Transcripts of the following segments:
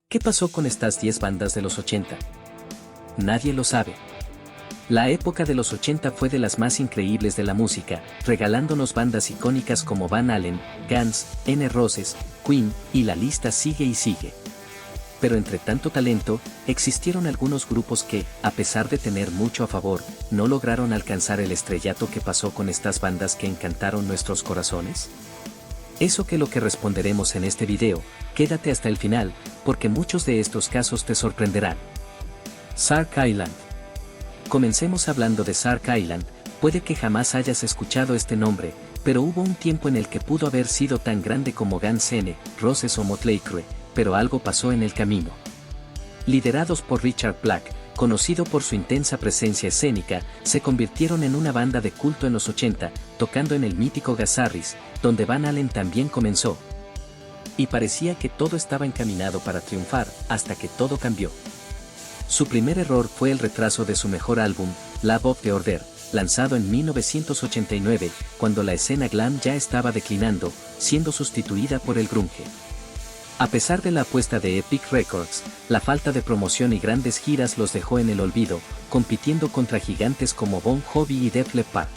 ¿Qué pasó con estas 10 bandas de los 80? Nadie lo sabe. La época de los 80 fue de las más increíbles de la música, regalándonos bandas icónicas como Van Halen, Guns, N' Roses, Queen, y la lista sigue y sigue. Pero entre tanto talento, existieron algunos grupos que, a pesar de tener mucho a favor, no lograron alcanzar el estrellato que pasó con estas bandas que encantaron nuestros corazones. Eso que lo que responderemos en este video, quédate hasta el final, porque muchos de estos casos te sorprenderán. Shark Island. Comencemos hablando de Shark Island. Puede que jamás hayas escuchado este nombre, pero hubo un tiempo en el que pudo haber sido tan grande como Guns N' Roses o Motley Crue, pero algo pasó en el camino. Liderados por Richard Black, conocido por su intensa presencia escénica, se convirtieron en una banda de culto en los 80, tocando en el mítico Gazaris, donde Van Halen también comenzó. Y parecía que todo estaba encaminado para triunfar, hasta que todo cambió. Su primer error fue el retraso de su mejor álbum, Love of the Order, lanzado en 1989, cuando la escena glam ya estaba declinando, siendo sustituida por el grunge. A pesar de la apuesta de Epic Records, la falta de promoción y grandes giras los dejó en el olvido, compitiendo contra gigantes como Bon Jovi y Def Leppard.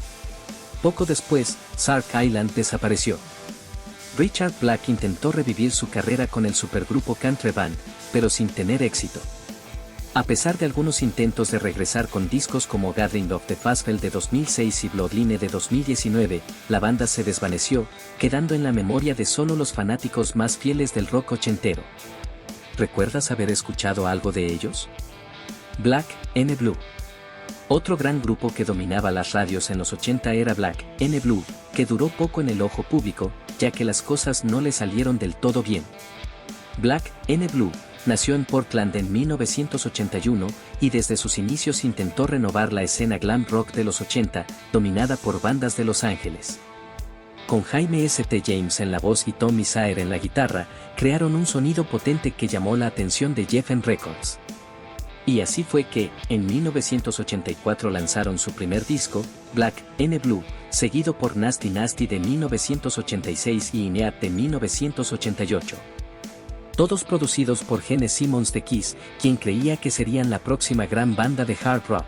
Poco después, Shark Island desapareció. Richard Black intentó revivir su carrera con el supergrupo Country Band, pero sin tener éxito. A pesar de algunos intentos de regresar con discos como Gathering of the Fastfell de 2006 y Bloodline de 2019, la banda se desvaneció, quedando en la memoria de solo los fanáticos más fieles del rock ochentero. ¿Recuerdas haber escuchado algo de ellos? Black N' Blue. Otro gran grupo que dominaba las radios en los 80 era Black N' Blue, que duró poco en el ojo público, ya que las cosas no le salieron del todo bien. Black N' Blue nació en Portland en 1981, y desde sus inicios intentó renovar la escena glam rock de los 80, dominada por bandas de Los Ángeles. Con Jaime St. James en la voz y Tommy Sayer en la guitarra, crearon un sonido potente que llamó la atención de Geffen Records. Y así fue que, en 1984 lanzaron su primer disco, Black N' Blue, seguido por Nasty Nasty de 1986 y Ineat de 1988. Todos producidos por Gene Simmons de Kiss, quien creía que serían la próxima gran banda de hard rock.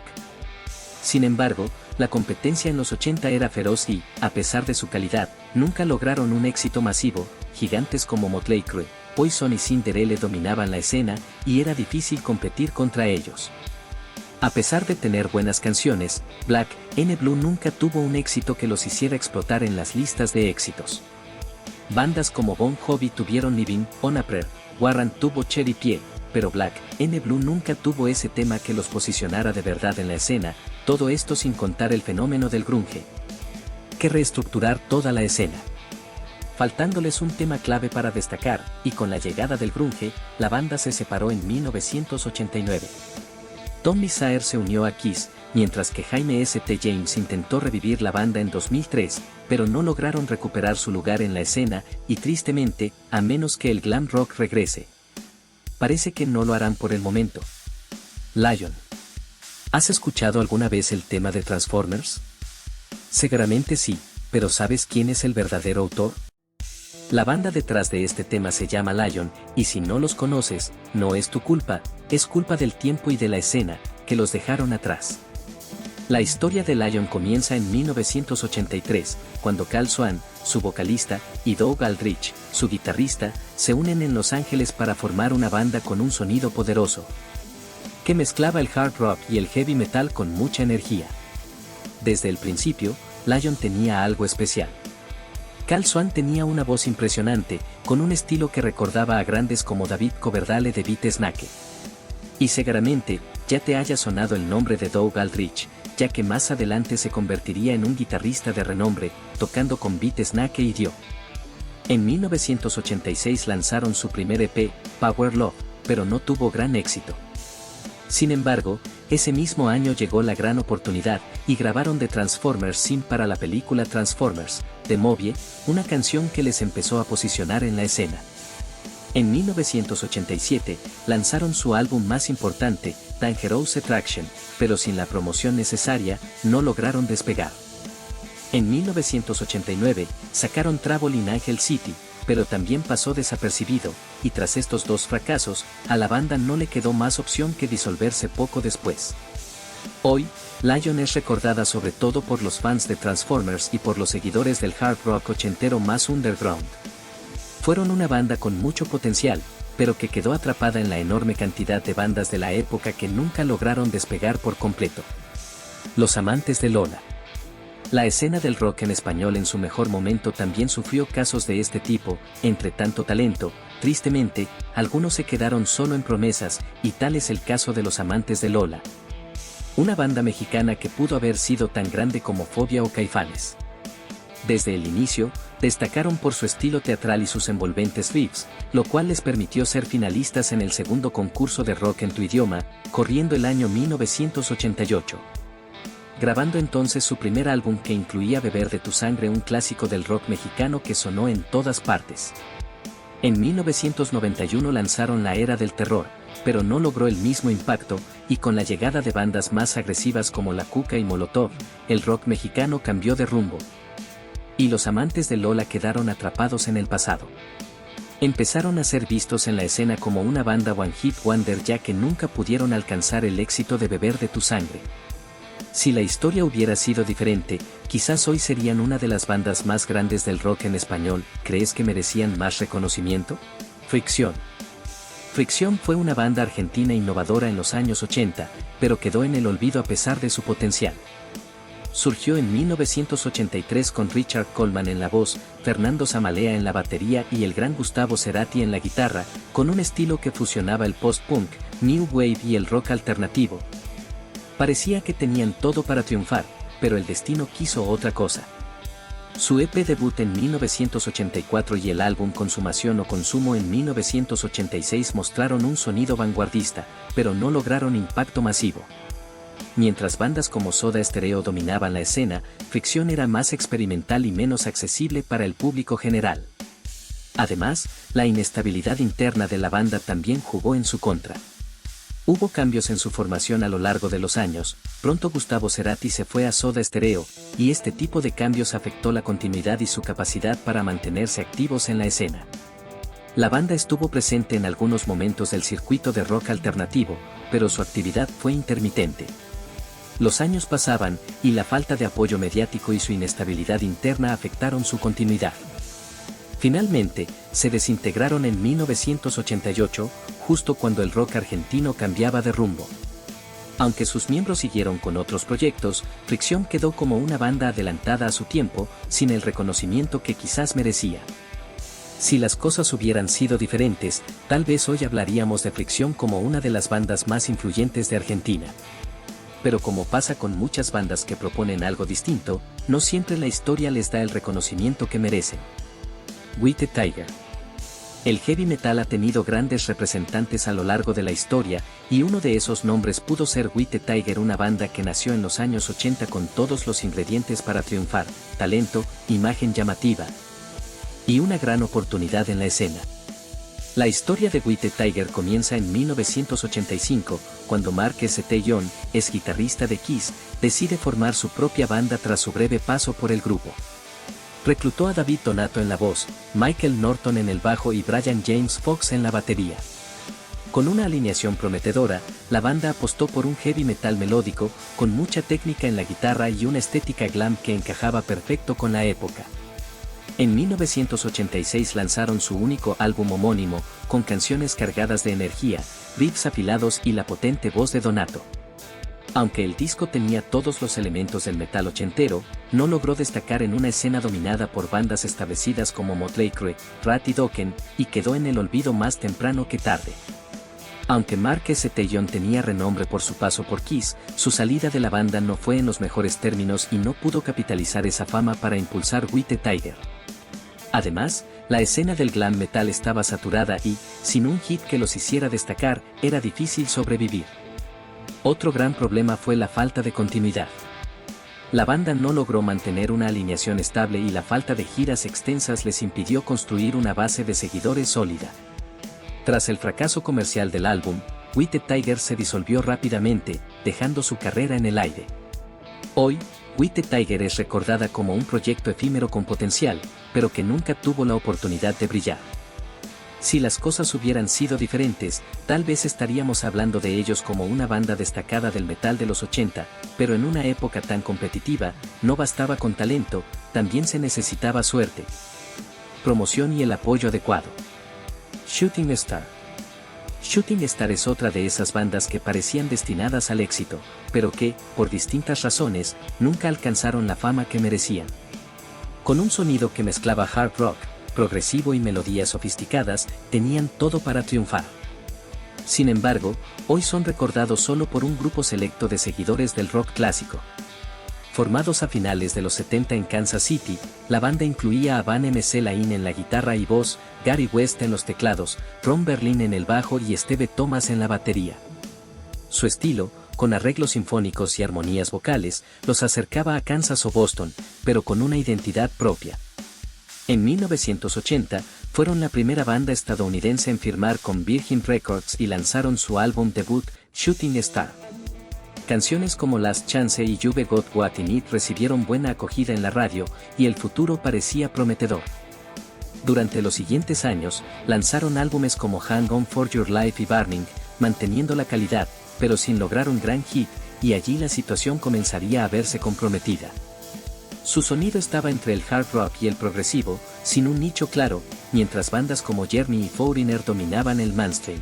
Sin embargo, la competencia en los 80 era feroz y, a pesar de su calidad, nunca lograron un éxito masivo. Gigantes como Motley Crue, Poison y Cinderella dominaban la escena, y era difícil competir contra ellos. A pesar de tener buenas canciones, Black N' Blue nunca tuvo un éxito que los hiciera explotar en las listas de éxitos. Bandas como Bon Jovi tuvieron Living on a Prayer, Warrant tuvo Cherry Pie, pero Black N' Blue nunca tuvo ese tema que los posicionara de verdad en la escena, todo esto sin contar el fenómeno del grunge, que reestructurar toda la escena, faltándoles un tema clave para destacar, y con la llegada del grunge, la banda se separó en 1989. Tommy Sayer se unió a Kiss, mientras que Jaime St. James intentó revivir la banda en 2003, pero no lograron recuperar su lugar en la escena, y tristemente, a menos que el glam rock regrese, parece que no lo harán por el momento. Lion. ¿Has escuchado alguna vez el tema de Transformers? Seguramente sí, pero ¿sabes quién es el verdadero autor? La banda detrás de este tema se llama Lion, y si no los conoces, no es tu culpa, es culpa del tiempo y de la escena, que los dejaron atrás. La historia de Lion comienza en 1983, cuando Cal Swan, su vocalista, y Doug Aldrich, su guitarrista, se unen en Los Ángeles para formar una banda con un sonido poderoso, que mezclaba el hard rock y el heavy metal con mucha energía. Desde el principio, Lion tenía algo especial. Cal Swan tenía una voz impresionante, con un estilo que recordaba a grandes como David Coverdale de Beat Snake. Y seguramente, ya te haya sonado el nombre de Doug Aldrich, ya que más adelante se convertiría en un guitarrista de renombre, tocando con Beat Snake y Dio. En 1986 lanzaron su primer EP, Power Love, pero no tuvo gran éxito. Sin embargo, ese mismo año llegó la gran oportunidad, y grabaron The Transformers Theme para la película Transformers, de Movie, una canción que les empezó a posicionar en la escena. En 1987, lanzaron su álbum más importante, Dangerous Attraction, pero sin la promoción necesaria, no lograron despegar. En 1989, sacaron Trouble in Angel City, pero también pasó desapercibido, y tras estos dos fracasos, a la banda no le quedó más opción que disolverse poco después. Hoy, Lion es recordada sobre todo por los fans de Transformers y por los seguidores del hard rock ochentero más underground. Fueron una banda con mucho potencial, pero que quedó atrapada en la enorme cantidad de bandas de la época que nunca lograron despegar por completo. Los amantes de Lola. La escena del rock en español en su mejor momento también sufrió casos de este tipo. Entre tanto talento, tristemente, algunos se quedaron solo en promesas, y tal es el caso de los amantes de Lola. Una banda mexicana que pudo haber sido tan grande como Fobia o Caifanes. Desde el inicio, destacaron por su estilo teatral y sus envolventes riffs, lo cual les permitió ser finalistas en el segundo concurso de rock en tu idioma, corriendo el año 1988. Grabando entonces su primer álbum que incluía Beber de tu sangre, un clásico del rock mexicano que sonó en todas partes. En 1991 lanzaron La Era del Terror, pero no logró el mismo impacto, y con la llegada de bandas más agresivas como La Cuca y Molotov, el rock mexicano cambió de rumbo. Y los amantes de Lola quedaron atrapados en el pasado. Empezaron a ser vistos en la escena como una banda one hit wonder, ya que nunca pudieron alcanzar el éxito de Beber de tu sangre. Si la historia hubiera sido diferente, quizás hoy serían una de las bandas más grandes del rock en español. ¿Crees que merecían más reconocimiento? Fricción. Fricción fue una banda argentina innovadora en los años 80, pero quedó en el olvido a pesar de su potencial. Surgió en 1983 con Richard Coleman en la voz, Fernando Zamalea en la batería y el gran Gustavo Cerati en la guitarra, con un estilo que fusionaba el post-punk, new wave y el rock alternativo. Parecía que tenían todo para triunfar, pero el destino quiso otra cosa. Su EP debut en 1984 y el álbum Consumación o Consumo en 1986 mostraron un sonido vanguardista, pero no lograron impacto masivo. Mientras bandas como Soda Stereo dominaban la escena, Fricción era más experimental y menos accesible para el público general. Además, la inestabilidad interna de la banda también jugó en su contra. Hubo cambios en su formación a lo largo de los años. Pronto Gustavo Cerati se fue a Soda Stereo, y este tipo de cambios afectó la continuidad y su capacidad para mantenerse activos en la escena. La banda estuvo presente en algunos momentos del circuito de rock alternativo, pero su actividad fue intermitente. Los años pasaban, y la falta de apoyo mediático y su inestabilidad interna afectaron su continuidad. Finalmente, se desintegraron en 1988, justo cuando el rock argentino cambiaba de rumbo. Aunque sus miembros siguieron con otros proyectos, Fricción quedó como una banda adelantada a su tiempo, sin el reconocimiento que quizás merecía. Si las cosas hubieran sido diferentes, tal vez hoy hablaríamos de Fricción como una de las bandas más influyentes de Argentina. Pero como pasa con muchas bandas que proponen algo distinto, no siempre la historia les da el reconocimiento que merecen. White Tiger. El heavy metal ha tenido grandes representantes a lo largo de la historia, y uno de esos nombres pudo ser White Tiger, una banda que nació en los años 80 con todos los ingredientes para triunfar: talento, imagen llamativa y una gran oportunidad en la escena. La historia de White Tiger comienza en 1985, cuando Mark St. John, ex guitarrista de Kiss, decide formar su propia banda tras su breve paso por el grupo. Reclutó a David Donato en la voz, Michael Norton en el bajo y Brian James Fox en la batería. Con una alineación prometedora, la banda apostó por un heavy metal melódico, con mucha técnica en la guitarra y una estética glam que encajaba perfecto con la época. En 1986 lanzaron su único álbum homónimo, con canciones cargadas de energía, riffs afilados y la potente voz de Donato. Aunque el disco tenía todos los elementos del metal ochentero, no logró destacar en una escena dominada por bandas establecidas como Motley Crue, Rat y Dokken, y quedó en el olvido más temprano que tarde. Aunque Mark St. John tenía renombre por su paso por Kiss, su salida de la banda no fue en los mejores términos y no pudo capitalizar esa fama para impulsar White Tiger. Además, la escena del glam metal estaba saturada y, sin un hit que los hiciera destacar, era difícil sobrevivir. Otro gran problema fue la falta de continuidad. La banda no logró mantener una alineación estable y la falta de giras extensas les impidió construir una base de seguidores sólida. Tras el fracaso comercial del álbum, White Tiger se disolvió rápidamente, dejando su carrera en el aire. Hoy, White Tiger es recordada como un proyecto efímero con potencial, pero que nunca tuvo la oportunidad de brillar. Si las cosas hubieran sido diferentes, tal vez estaríamos hablando de ellos como una banda destacada del metal de los 80, pero en una época tan competitiva, no bastaba con talento, también se necesitaba suerte, promoción y el apoyo adecuado. Shooting Star. Shooting Star es otra de esas bandas que parecían destinadas al éxito, pero que, por distintas razones, nunca alcanzaron la fama que merecían. Con un sonido que mezclaba hard rock, progresivo y melodías sofisticadas, tenían todo para triunfar. Sin embargo, hoy son recordados solo por un grupo selecto de seguidores del rock clásico. Formados a finales de los 70 en Kansas City, la banda incluía a Van M. C. Laine en la guitarra y voz, Gary West en los teclados, Ron Berlin en el bajo y Steve Thomas en la batería. Su estilo, con arreglos sinfónicos y armonías vocales, los acercaba a Kansas o Boston, pero con una identidad propia. En 1980, fueron la primera banda estadounidense en firmar con Virgin Records y lanzaron su álbum debut, Shooting Star. Canciones como Last Chance y You've Got What You Need recibieron buena acogida en la radio, y el futuro parecía prometedor. Durante los siguientes años, lanzaron álbumes como Hang On For Your Life y Burning, manteniendo la calidad, pero sin lograr un gran hit, y allí la situación comenzaría a verse comprometida. Su sonido estaba entre el hard rock y el progresivo, sin un nicho claro, mientras bandas como Journey y Foreigner dominaban el mainstream.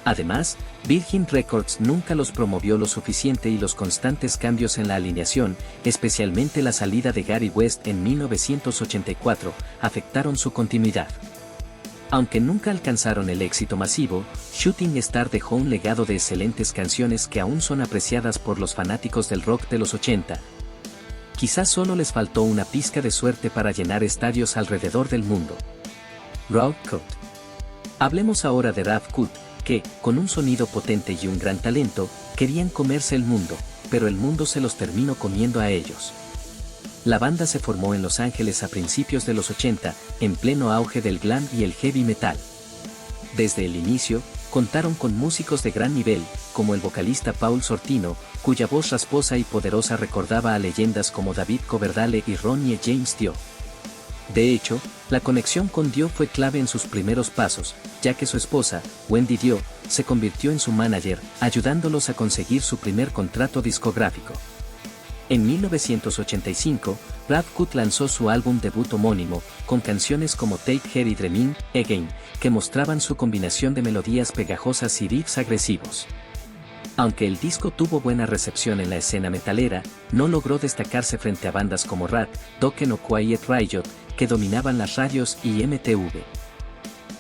Además, Virgin Records nunca los promovió lo suficiente y los constantes cambios en la alineación, especialmente la salida de Gary West en 1984, afectaron su continuidad. Aunque nunca alcanzaron el éxito masivo, Shooting Star dejó un legado de excelentes canciones que aún son apreciadas por los fanáticos del rock de los 80. Quizás solo les faltó una pizca de suerte para llenar estadios alrededor del mundo. Raw Cut. Hablemos ahora de Raw Cut, que, con un sonido potente y un gran talento, querían comerse el mundo, pero el mundo se los terminó comiendo a ellos. La banda se formó en Los Ángeles a principios de los 80, en pleno auge del glam y el heavy metal. Desde el inicio, contaron con músicos de gran nivel, como el vocalista Paul Sortino, cuya voz rasposa y poderosa recordaba a leyendas como David Coverdale y Ronnie James Dio. De hecho, la conexión con Dio fue clave en sus primeros pasos, ya que su esposa, Wendy Dio, se convirtió en su manager, ayudándolos a conseguir su primer contrato discográfico. En 1985, Raw Cut lanzó su álbum debut homónimo, con canciones como Take Care y Dreamin' Again, que mostraban su combinación de melodías pegajosas y riffs agresivos. Aunque el disco tuvo buena recepción en la escena metalera, no logró destacarse frente a bandas como Rat, Dokken o Quiet Riot, que dominaban las radios y MTV.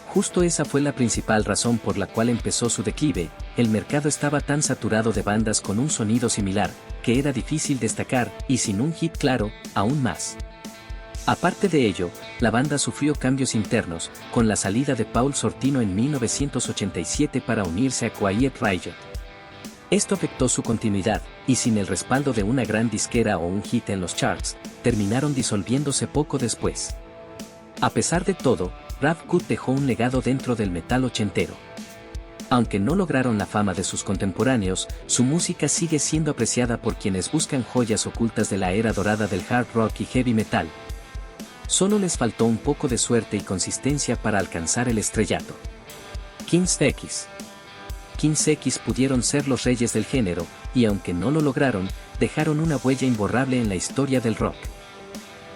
Justo esa fue la principal razón por la cual empezó su declive. El mercado estaba tan saturado de bandas con un sonido similar, que era difícil destacar, y sin un hit claro, aún más. Aparte de ello, la banda sufrió cambios internos, con la salida de Paul Sortino en 1987 para unirse a Quiet Riot. Esto afectó su continuidad, y sin el respaldo de una gran disquera o un hit en los charts, terminaron disolviéndose poco después. A pesar de todo, Raw Cut dejó un legado dentro del metal ochentero. Aunque no lograron la fama de sus contemporáneos, su música sigue siendo apreciada por quienes buscan joyas ocultas de la era dorada del hard rock y heavy metal. Solo les faltó un poco de suerte y consistencia para alcanzar el estrellato. King's X. King's X pudieron ser los reyes del género, y aunque no lo lograron, dejaron una huella imborrable en la historia del rock.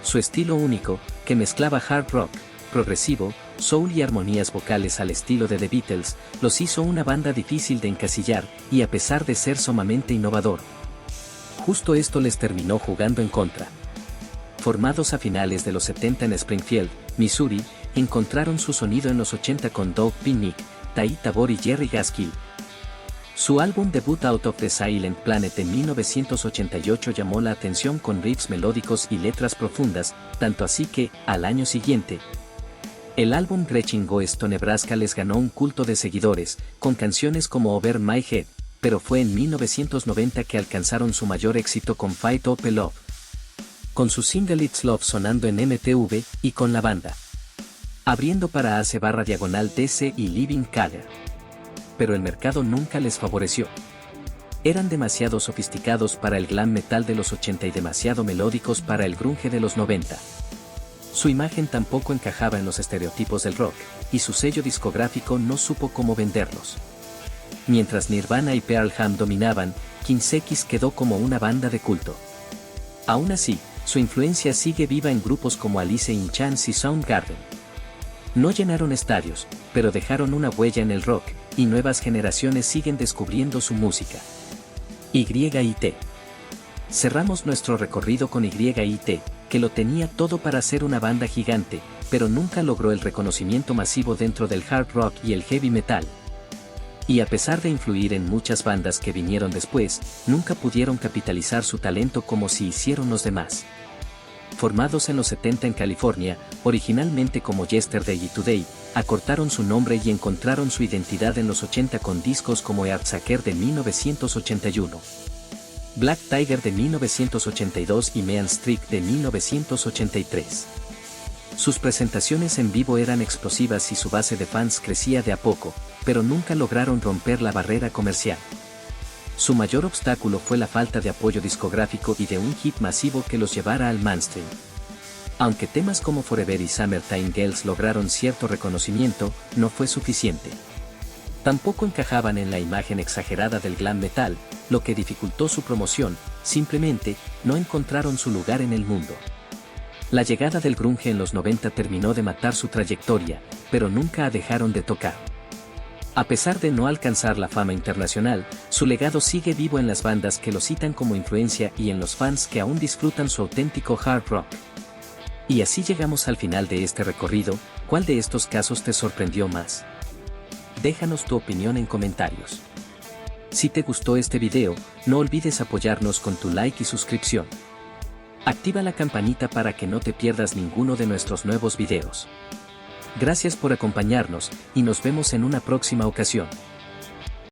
Su estilo único, que mezclaba hard rock, progresivo, soul y armonías vocales al estilo de The Beatles, los hizo una banda difícil de encasillar, y a pesar de ser sumamente innovador, justo esto les terminó jugando en contra. Formados a finales de los 70 en Springfield, Missouri, encontraron su sonido en los 80 con Doug Pinnick, Tai Tabor y Jerry Gaskill. Su álbum debut Out of the Silent Planet en 1988 llamó la atención con riffs melódicos y letras profundas, tanto así que, al año siguiente, el álbum Gretchen Goes to Nebraska les ganó un culto de seguidores, con canciones como Over My Head, pero fue en 1990 que alcanzaron su mayor éxito con Fight Up Love, con su single It's Love sonando en MTV, y con la banda abriendo para AC/DC y Living Colour. Pero el mercado nunca les favoreció. Eran demasiado sofisticados para el glam metal de los 80 y demasiado melódicos para el grunge de los 90. Su imagen tampoco encajaba en los estereotipos del rock, y su sello discográfico no supo cómo venderlos. Mientras Nirvana y Pearl Jam dominaban, King's X quedó como una banda de culto. Aún así, su influencia sigue viva en grupos como Alice in Chains y Soundgarden. No llenaron estadios, pero dejaron una huella en el rock, y nuevas generaciones siguen descubriendo su música. Y.I.T. Cerramos nuestro recorrido con Y.I.T., que lo tenía todo para ser una banda gigante, pero nunca logró el reconocimiento masivo dentro del hard rock y el heavy metal. Y a pesar de influir en muchas bandas que vinieron después, nunca pudieron capitalizar su talento como si hicieron los demás. Formados en los 70 en California, originalmente como Yesterday y Today, acortaron su nombre y encontraron su identidad en los 80 con discos como Earthshaker de 1981. Black Tiger de 1982 y Mean Streak de 1983. Sus presentaciones en vivo eran explosivas y su base de fans crecía de a poco, pero nunca lograron romper la barrera comercial. Su mayor obstáculo fue la falta de apoyo discográfico y de un hit masivo que los llevara al mainstream. Aunque temas como Forever y Summertime Girls lograron cierto reconocimiento, no fue suficiente. Tampoco encajaban en la imagen exagerada del glam metal, lo que dificultó su promoción, simplemente, no encontraron su lugar en el mundo. La llegada del grunge en los 90 terminó de matar su trayectoria, pero nunca dejaron de tocar. A pesar de no alcanzar la fama internacional, su legado sigue vivo en las bandas que lo citan como influencia y en los fans que aún disfrutan su auténtico hard rock. Y así llegamos al final de este recorrido. ¿Cuál de estos casos te sorprendió más? Déjanos tu opinión en comentarios. Si te gustó este video, no olvides apoyarnos con tu like y suscripción. Activa la campanita para que no te pierdas ninguno de nuestros nuevos videos. Gracias por acompañarnos, y nos vemos en una próxima ocasión.